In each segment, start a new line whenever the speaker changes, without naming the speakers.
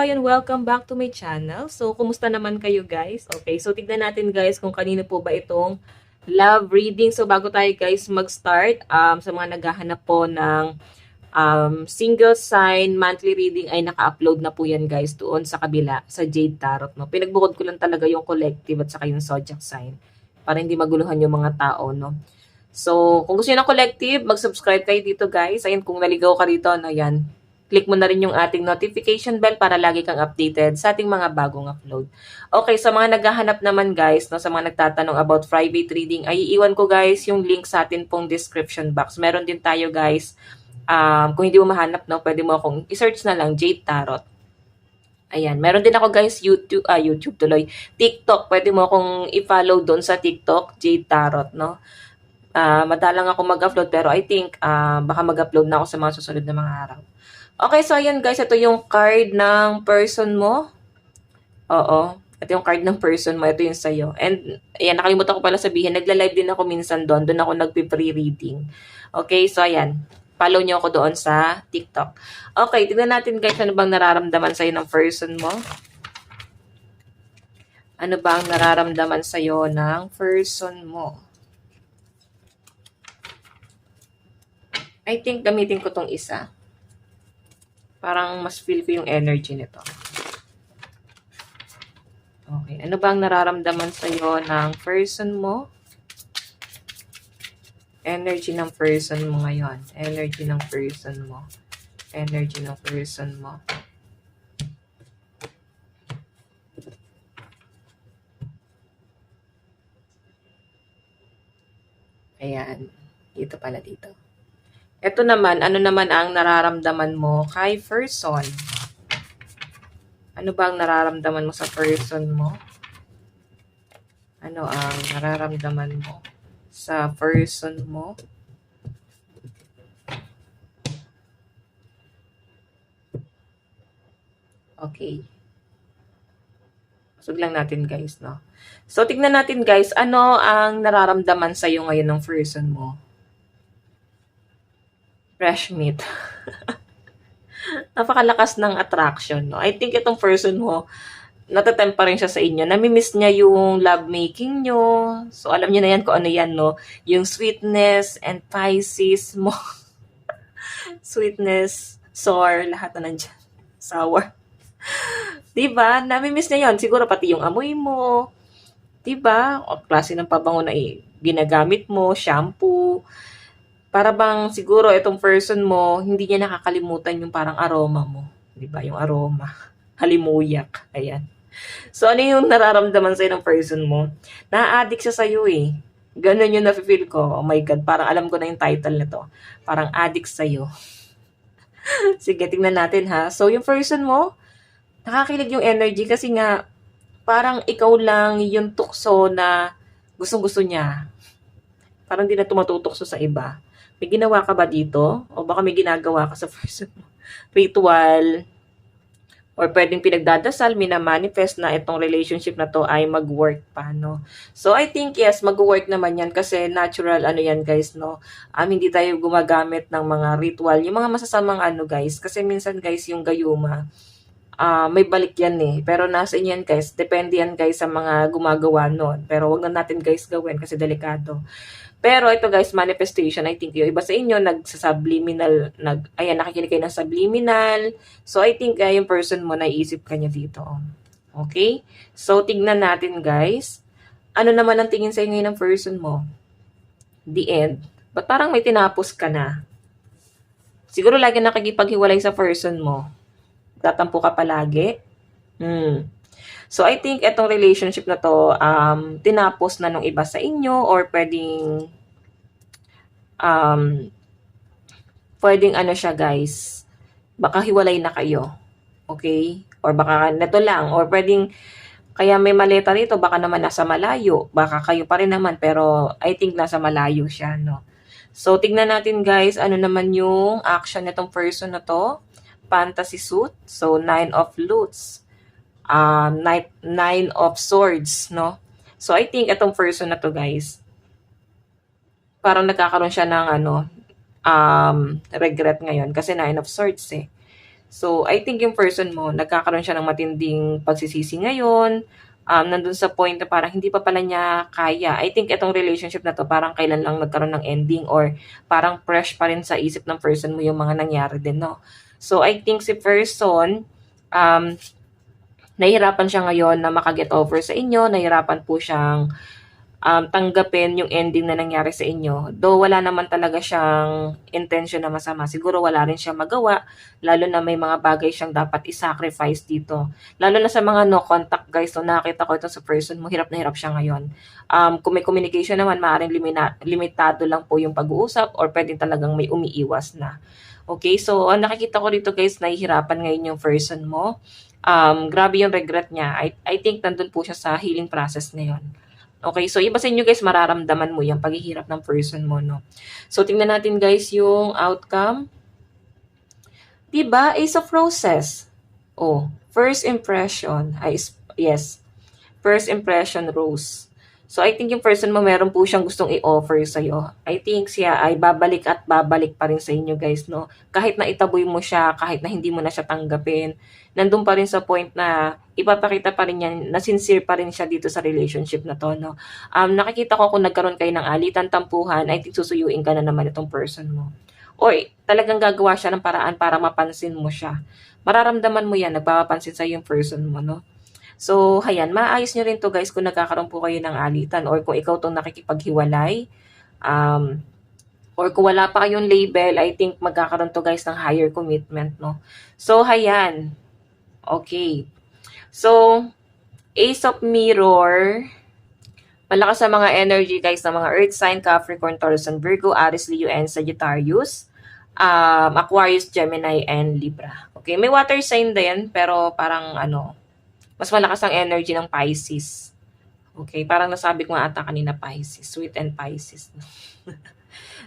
ayun, welcome back to my channel. So, kumusta naman kayo guys? Okay, so tignan natin guys kung kanino po ba itong love reading. So, bago tayo guys mag-start, sa mga naghahanap po ng single sign monthly reading ay naka-upload na po yan guys doon sa kabila, sa Jade Tarot. No? Pinagbukod ko lang talaga yung collective at saka yung zodiac sign para hindi maguluhan yung mga tao. No? So, kung gusto niyo ng collective, mag-subscribe kayo dito guys. Ayun, kung naligaw ka rito, no, yan. Click mo na rin yung ating notification bell para lagi kang updated sa ating mga bagong upload. Okay, sa mga naghahanap naman guys, no, sa mga nagtatanong about private reading, ay iiwan ko guys yung link sa atin pong description box. Meron din tayo guys, kung hindi mo mahanap, no, pwede mo akong i-search na lang, Jade Tarot. Ayan, meron din ako guys, YouTube tuloy, TikTok. Pwede mo akong i-follow doon sa TikTok, Jade Tarot, no. Madalang ako mag-upload pero I think baka mag-upload na ako sa mga susunod na mga araw. Okay, so ayan guys, ito yung card ng person mo. Oo, ito yung card ng person mo, ito yung sa'yo. And ayan, nakalimutan ko pala sabihin, nagla-live din ako minsan doon ako nagpe-pre-reading. Okay, so ayan, follow nyo ako doon sa TikTok. Okay, tignan natin guys, ano bang nararamdaman sa'yo ng person mo? Ano bang nararamdaman sa'yo ng person mo? I think gamitin ko tong isa. Parang mas feel ko yung energy nito. Okay. Ano ba ang nararamdaman sa'yo ng person mo? Energy ng person mo ngayon. Energy ng person mo. Energy ng person mo. Ayan. Dito pala dito. Ito naman, ano naman ang nararamdaman mo kay person? Ano ba ang nararamdaman mo sa person mo? Ano ang nararamdaman mo sa person mo? Okay. Pasog lang natin guys, no? So, tignan natin guys, ano ang nararamdaman sa'yo ngayon ng person mo? Fresh meat. Napakalakas ng attraction, no? I think itong person mo, natatempa rin siya sa inyo. Namimiss niya yung lovemaking nyo. So, alam niyo na yan kung ano yan, no? Yung sweetness and Pisces mo. Sweetness, sour, lahat na nandyan. Sour. Diba? Namimiss niya yon. Siguro pati yung amoy mo. Diba? O klase ng pabango na ginagamit mo, shampoo. Para bang siguro itong person mo, hindi niya nakakalimutan yung parang aroma mo. Di ba? Yung aroma. Halimuyak. Ayan. So, ano yung nararamdaman sa'yo ng person mo? Na-addict siya sa'yo eh. Ganun yung nafe-feel ko. Oh my God, parang alam ko na yung title nito. Parang addict sa'yo. Sige, tingnan natin ha. So, yung person mo, nakakilig yung energy kasi nga, parang ikaw lang yung tukso na gustong-gusto niya. Parang di na tumatutokso sa iba. May ginawa ka ba dito? O baka may ginagawa ka sa person mo? Ritual? Or pwedeng pinagdadasal, minamanifest na itong relationship na to ay mag-work pa, no? So, I think, yes, mag-work naman yan kasi natural, ano yan, guys, no? Hindi tayo gumagamit ng mga ritual. Yung mga masasamang ano, guys, kasi minsan, guys, yung gayuma, may balik yan eh. Pero nasa inyo yan, guys. Depende yan, guys, sa mga gumagawa nun. Pero wag na natin, guys, gawin kasi delikado. Pero ito guys, manifestation, I think yung iba sa inyo nagsa-subliminal, ayan, nakikinig kayo ng subliminal. So I think yung person mo, naiisip ka niya dito. Okay? So tignan natin guys. Ano naman ang tingin sa inyo ng person mo? The end. Ba't parang may tinapos ka na? Siguro lagi nakikipaghiwalay sa person mo. Tatampo ka palagi. So I think etong relationship na to, tinapos na nung iba sa inyo or pwedeng ano siya guys, baka hiwalay na kayo. Okay? Or baka neto lang. Or pwedeng, kaya may maleta rito, baka naman nasa malayo. Baka kayo pa rin naman, pero I think nasa malayo siya, no? So, tignan natin guys, ano naman yung action nitong person na to. Fantasy suit. So, 9 of Lutes. 9 of Swords, no? So, I think itong person na to, guys, parang nagkakaroon siya ng regret ngayon kasi 9 of Swords, eh. So, I think yung person mo, nagkakaroon siya ng matinding pagsisisi ngayon. Nandun sa point na parang hindi pa pala niya kaya. I think itong relationship na to, parang kailan lang nagkaroon ng ending or parang fresh pa rin sa isip ng person mo yung mga nangyari din, no? So, I think si person, um, nahihirapan siya ngayon na makaget over sa inyo, nahihirapan po siyang tanggapin yung ending na nangyari sa inyo. Though wala naman talaga siyang intention na masama. Siguro wala rin siyang magawa, lalo na may mga bagay siyang dapat i-sacrifice dito. Lalo na sa mga no contact guys, so nakita ko ito sa person mo, hirap na hirap siya ngayon. Kung may communication naman, maaaring limitado lang po yung pag-uusap or pwedeng talagang may umiiwas na. Okay, so nakikita ko dito guys, nahihirapan ngayon yung person mo. Grabe yung regret niya. I think nandun po siya sa healing process ngayon. Okay, so iba sa inyo guys, mararamdaman mo yung paghihirap ng person mo, no? So, tingnan natin guys yung outcome. Diba? Ace of Roses. Oh, first impression. Yes. First impression rose. So, I think yung person mo, meron po siyang gustong i-offer sa'yo. I think siya ay babalik at babalik pa rin sa inyo guys, no? Kahit na itaboy mo siya, kahit na hindi mo na siya tanggapin, nandun pa rin sa point na ipapakita pa rin yan, na sincere pa rin siya dito sa relationship na to, no? Nakikita ko kung nagkaroon kayo ng alitan, tampuhan, I think susuyuin ka na naman itong person mo. O talagang gagawa siya ng paraan para mapansin mo siya. Mararamdaman mo yan, nagpapapansin sa yung person mo, no? So, hayan, maayos nyo rin to guys kung nagkakaroon po kayo ng alitan or kung ikaw tong nakikipaghiwalay. Or kung wala pa kayong label, I think magkakaroon to guys ng higher commitment, no? So, hayan. Okay. So, Ace of Mirror. Malakas sa mga energy guys ng mga Earth sign, Capricorn, Taurus, and Virgo, Aries, Leo, and Sagittarius. Aquarius, Gemini, and Libra. Okay, may water sign din, pero parang mas malakas ang energy ng Pisces. Okay, parang nasabi ko nga ata kanina Pisces, sweet and Pisces.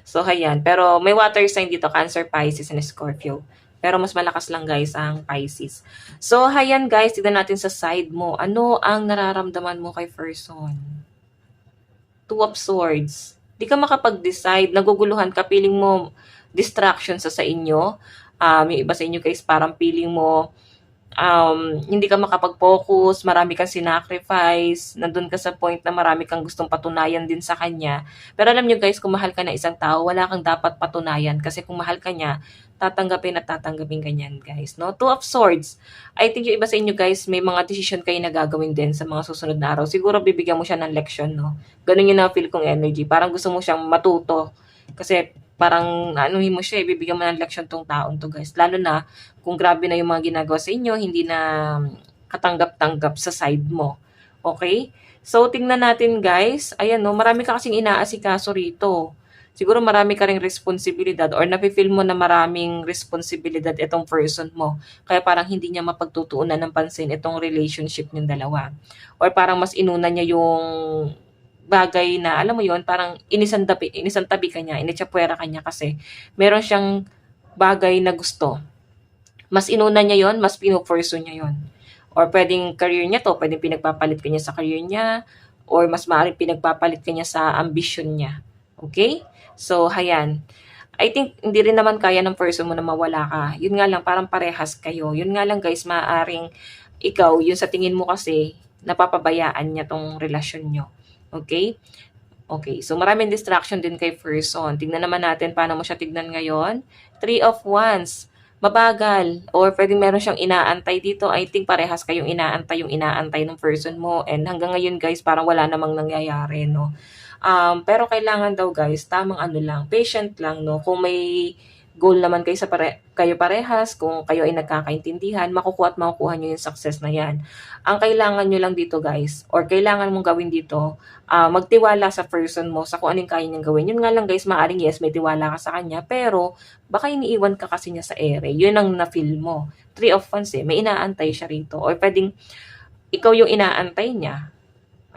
So, hayan. Pero may water sign dito, Cancer, Pisces, and Scorpio. Pero mas malakas lang guys ang Pisces. So, hayan guys, tignan natin sa side mo. Ano ang nararamdaman mo kay person? Two of Swords. Di ka makapag-decide, naguguluhan ka, feeling mo distraction sa inyo. Yung iba sa inyo guys, parang feeling mo hindi ka makapag-focus, marami kang sinacrifice, nandun ka sa point na marami kang gustong patunayan din sa kanya. Pero alam nyo guys, kung mahal ka na isang tao, wala kang dapat patunayan. Kasi kung mahal ka niya, tatanggapin at tatanggapin ka niyan guys. No? Two of Swords. I think yung iba sa inyo guys, may mga decision kayo na gagawin din sa mga susunod na araw. Siguro bibigyan mo siya ng leksyon, no? Ganun yung na-feel kong energy. Parang gusto mo siyang matuto. Kasi parang anuhin mo siya, bibigyan mo ng leksyon tong taong to guys. Lalo na kung grabe na yung mga ginagawa sa inyo, hindi na katanggap-tanggap sa side mo. Okay? So, tingnan natin guys. Ayan no, marami ka kasing inaasikaso rito. Siguro marami ka ring responsibilidad or nafe-feel mo na maraming responsibilidad itong person mo. Kaya parang hindi niya mapagtutuunan ng pansin itong relationship ng dalawa. Or parang mas inuna niya yung bagay na, alam mo yon parang inisantabi ka niya, initsapwera ka niya kasi meron siyang bagay na gusto. Mas inuna niya yon, mas pinupursue niya yon. Or pwedeng career niya to, pwedeng pinagpapalit ka niya sa career niya, or mas maaaring pinagpapalit ka niya sa ambition niya. Okay? So, hayan. I think hindi rin naman kaya ng person mo na mawala ka. Yun nga lang, parang parehas kayo. Yun nga lang guys, maaaring ikaw, yun sa tingin mo kasi, napapabayaan niya tong relasyon nyo. Okay? Okay, so maraming distraction din kay person. Tignan naman natin paano mo siya tignan ngayon. Three of Wands. Mabagal. Or pwedeng meron siyang inaantay dito. I think parehas kayong inaantay ng person mo. And hanggang ngayon guys, parang wala namang nangyayari, no? Pero kailangan daw guys, tamang lang, patient lang, no? Kung may goal naman kayo kayo parehas, kung kayo ay nagkakaintindihan, makukuha nyo yung success na yan. Ang kailangan nyo lang dito guys, or kailangan mong gawin dito, magtiwala sa person mo, sa kung anong kaya niyang gawin. Yun nga lang guys, maaaring yes, may tiwala ka sa kanya, pero baka iniiwan ka kasi niya sa ere. Yun ang na-feel mo. Three of Wands may inaantay siya rito. Or pwedeng ikaw yung inaantay niya.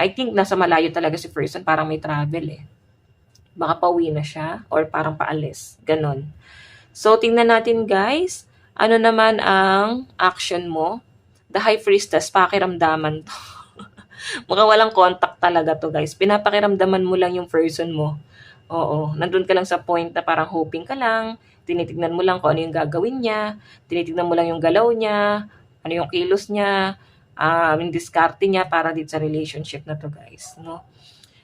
I think nasa malayo talaga si person, parang may travel Baka pauwi na siya, or parang paalis. Ganon. So, tingnan natin guys, ano naman ang action mo? The High Priestess, pakiramdaman to. Mukhang walang contact talaga to guys. Pinapakiramdaman mo lang yung person mo. Oo, nandun ka lang sa point na parang hoping ka lang, Tinitignan mo lang kung ano yung gagawin niya, tinitignan mo lang yung galaw niya, ano yung kilos niya, yung diskarte niya para dito sa relationship na to, guys, no?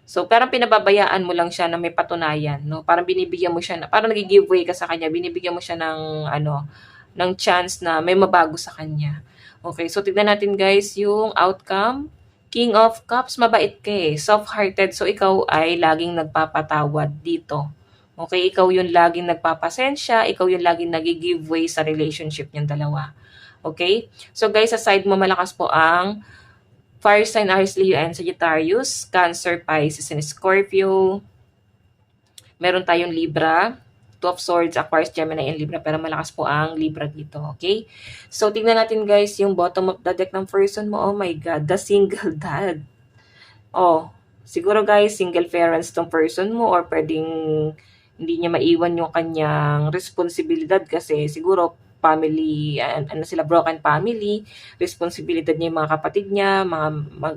So, parang pinababayaan mo lang siya na may patunayan, no? Parang binibigyan mo siya, parang nag-giveaway ka sa kanya, binibigyan mo siya ng, ng chance na may mabago sa kanya. Okay, so tignan natin guys yung outcome. King of Cups, mabait ka eh. Soft-hearted, so ikaw ay laging nagpapatawad dito. Okay, ikaw yung laging nagpapasensya, ikaw yung laging nag-giveaway sa relationship niyong dalawa. Okay? So guys, sa side mo malakas po ang Fire sign Aries, Leo, and Sagittarius, Cancer, Pisces, and Scorpio. Meron tayong Libra, Two of Swords, Aquarius, Gemini, and Libra, pero malakas po ang Libra dito, okay? So, tignan natin guys yung bottom of the deck ng person mo. Oh my God, the single dad. Oh, siguro guys, single parents tong person mo or pwedeng hindi niya maiwan yung kanyang responsibilidad kasi siguro family, sila, broken family, responsibilidad niya yung mga kapatid niya,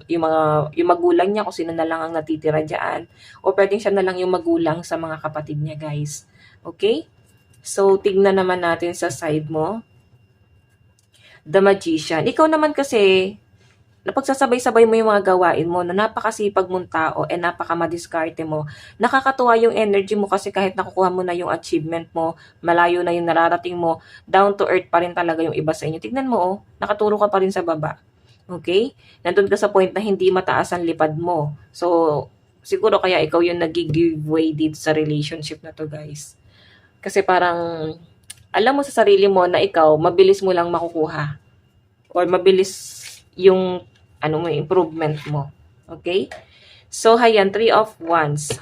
yung magulang niya kung sino na lang ang natitira diyan, o pwedeng siya na lang yung magulang sa mga kapatid niya, guys. Okay? So, tignan naman natin sa side mo. The Magician. Ikaw naman kasi, napagsasabay-sabay mo yung mga gawain mo na napakasipag mong tao and napakamadiskarte mo. Nakakatuwa yung energy mo kasi kahit nakukuha mo na yung achievement mo, malayo na yung nararating mo, down to earth pa rin talaga yung iba sa inyo. Tignan mo, oh, nakaturo ka pa rin sa baba. Okay? Nandun ka sa point na hindi mataas ang lipad mo. So, siguro kaya ikaw yung nag-giveaway dito sa relationship na to, guys. Kasi parang, alam mo sa sarili mo na ikaw, mabilis mo lang makukuha. Or mabilis yung improvement mo. Okay? So, hayan, 3 of Wands.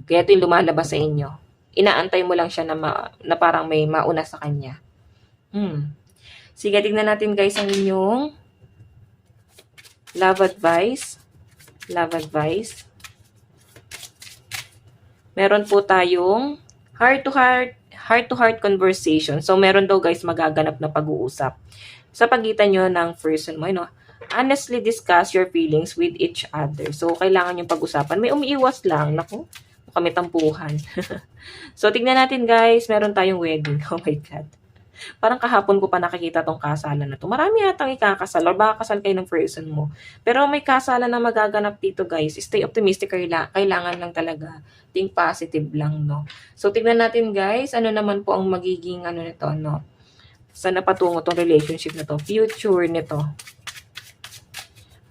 Kaya ito yung lumalabas sa inyo. Inaantay mo lang siya na parang may mauna sa kanya. Sige, tignan natin guys ang inyong love advice. Love advice. Meron po tayong heart-to-heart conversation. So, meron daw guys magaganap na pag-uusap sa pagitan nyo ng person mo, honestly discuss your feelings with each other. So, kailangan yung pag-usapan. May umiiwas lang. Naku, kami tampuhan. So, tignan natin guys. Meron tayong wedding. Oh my God. Parang kahapon ko pa nakikita tong kasalan na to. Marami yatang ikakasal or baka kasal kayo ng person mo. Pero may kasalan na magaganap dito guys. Stay optimistic. Kailangan lang talaga. Think positive lang, no? So, tignan natin guys. Ano naman po ang magiging nito, no? Saan napatungo tong relationship na to? Future nito.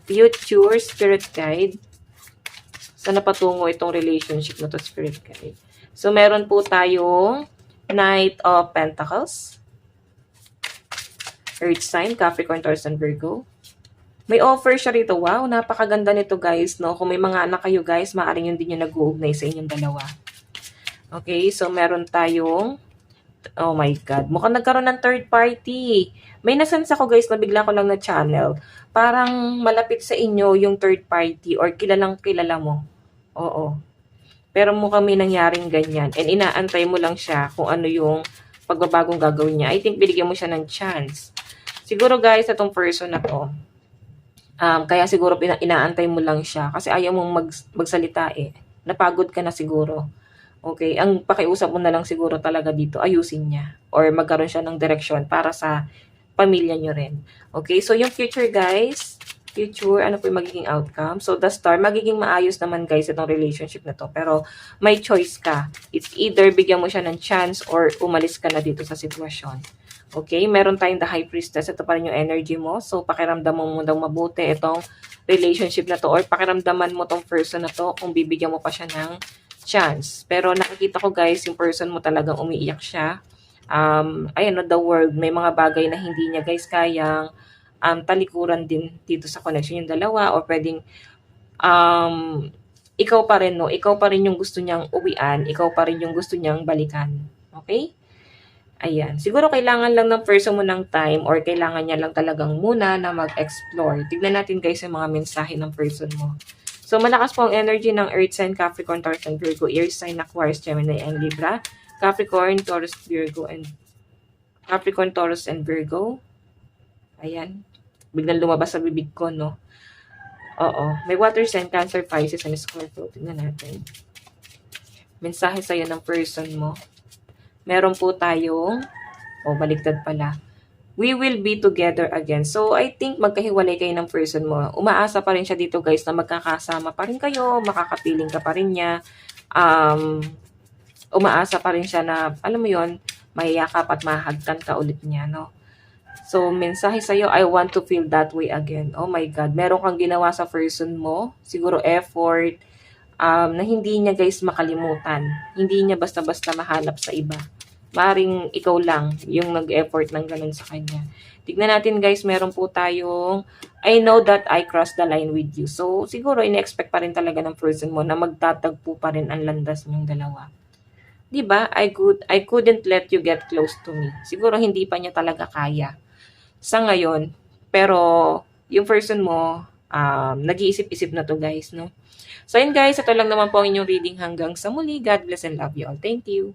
Future spirit guide. Saan napatungo itong relationship na to, spirit guide? So, meron po tayong Knight of Pentacles. Earth sign, Capricorn, Taurus, and Virgo. May offer siya rito. Wow, napakaganda nito guys, no? Kung may mga anak kayo guys, maaaring yun din yung nag-uugnay sa inyong dalawa. Okay, so meron tayong oh my God. Mukhang nagkaroon ng third party. May nasense ako guys na bigla ko lang na channel. Parang malapit sa inyo yung third party or kilalang kilala mo. Oo. Pero mukhang may nangyaring ganyan. And inaantay mo lang siya kung ano yung pagbabagong gagawin niya. I think binigyan mo siya ng chance. Siguro guys, itong person na to, kaya siguro inaantay mo lang siya kasi ayaw mong magsalita eh. Napagod ka na siguro. Okay, ang pakiusap mo na lang siguro talaga dito, ayusin niya or magkaroon siya ng direksyon para sa pamilya niyo rin. Okay, so yung future guys, ano po yung magiging outcome? So the Star, magiging maayos naman guys itong relationship na to, pero may choice ka. It's either bigyan mo siya ng chance or umalis ka na dito sa sitwasyon. Okay, meron tayong the High Priestess, ito pa rin yung energy mo. So pakiramdam mo daw mabuti itong relationship na to or pakiramdaman mo tong person na to kung bibigyan mo pa siya ng chance. Pero nakikita ko guys, yung person mo talagang umiiyak siya. Ayan, the world, may mga bagay na hindi niya guys kayang talikuran din dito sa connection yung dalawa or pwedeng ikaw pa rin, no? Ikaw pa rin yung gusto niyang uwian, ikaw pa rin yung gusto niyang balikan. Okay? Ayan. Siguro kailangan lang ng person mo ng time or kailangan niya lang talagang muna na mag-explore. Tignan natin guys yung mga mensahe ng person mo. So, malakas po ang energy ng Earth sign, Capricorn, Taurus, and Virgo, Air sign, Aquarius, Gemini, and Libra. Capricorn, Taurus, Virgo, and Capricorn, Taurus, and Virgo. Ayan. Biglang lumabas sa bibig ko, no? Oo. May water sign, Cancer, Pisces, and Scorpio. Tignan natin. Mensahe sa'yo ng person mo. meron po tayong, baliktad pala. We will be together again. So, I think magkahiwalay kayo ng person mo. Umaasa pa rin siya dito guys na magkakasama pa rin kayo, makakapiling ka pa rin niya. Umaasa pa rin siya na, alam mo yon, mayayakap at mahagkan ka ulit niya, no? So, mensahe sa'yo, I want to feel that way again. Oh my God, meron kang ginawa sa person mo, siguro effort, na hindi niya guys makalimutan. Hindi niya basta-basta mahanap sa iba. Maring ikaw lang yung nag-effort ng ganun sa kanya. Tignan natin guys, meron po tayong, I know that I crossed the line with you. So, siguro ine-expect pa rin talaga ng person mo na magtatagpo pa rin ang landas niyong dalawa. Diba? I couldn't let you get close to me. Siguro hindi pa niya talaga kaya sa ngayon. Pero, yung person mo, nag-iisip-isip na to guys, no? So, yun guys, ito lang naman po ang inyong reading hanggang sa muli. God bless and love you all. Thank you.